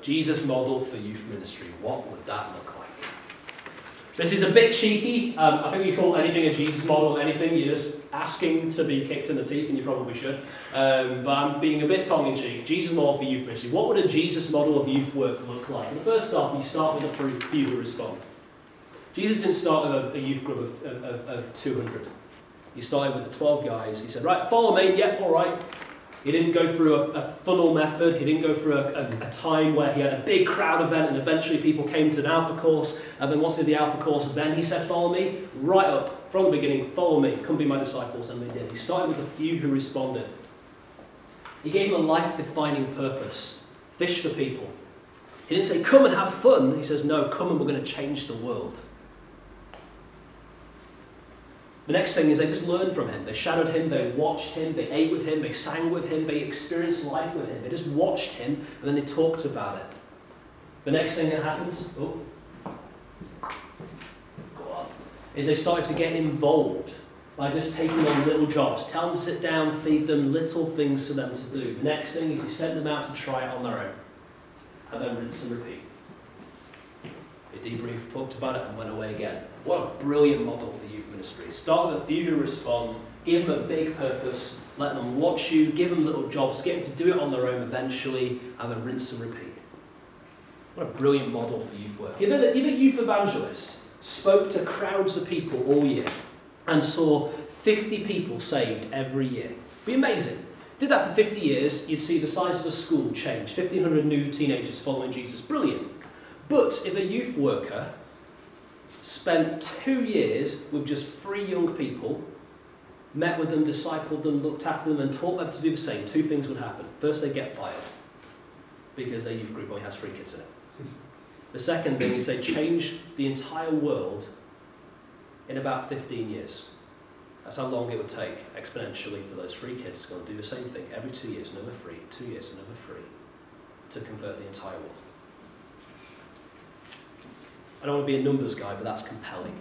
Jesus model for youth ministry. What would that look like? This is a bit cheeky. I think you call anything a Jesus model anything, you're just asking to be kicked in the teeth, and you probably should. But I'm being a bit tongue-in-cheek. Jesus model for youth ministry. What would a Jesus model of youth work look like? And first off, you start with the few who respond. Jesus didn't start with a youth group of 200. He started with the 12 guys. He said, right, follow me. Yep, all right. He didn't go through a funnel method. He didn't go through a time where he had a big crowd event and eventually people came to an alpha course. And then once they did the alpha course, then he said, follow me. Right up from the beginning, follow me. Come be my disciples. And they did. He started with the few who responded. He gave them a life-defining purpose. Fish for people. He didn't say, come and have fun. He says, no, come and we're going to change the world. The next thing is they just learned from him. They shadowed him, they watched him, they ate with him, they sang with him, they experienced life with him. They just watched him and then they talked about it. The next thing that happens, is they started to get involved by just taking on little jobs. Tell them to sit down, feed them, little things for them to do. The next thing is he sent them out to try it on their own. And then rinse and repeat. They debriefed, talked about it and went away again. What a brilliant model for youth ministry. Start with a few who respond, give them a big purpose, let them watch you, give them little jobs, get them to do it on their own eventually, and then rinse and repeat. What a brilliant model for youth work. If a youth evangelist spoke to crowds of people all year and saw 50 people saved every year, it'd be amazing. Did that for 50 years, you'd see the size of the school change. 1,500 new teenagers following Jesus. Brilliant. But if a youth worker spent 2 years with just 3 young people, met with them, discipled them, looked after them, and taught them to do the same, 2 things would happen. First, they'd get fired, because their youth group only has 3 kids in it. The second thing is they change the entire world in about 15 years. That's how long it would take, exponentially, for those 3 kids to go and do the same thing. Every 2 years, another 3, 2 years, another 3, to convert the entire world. I don't want to be a numbers guy, but that's compelling.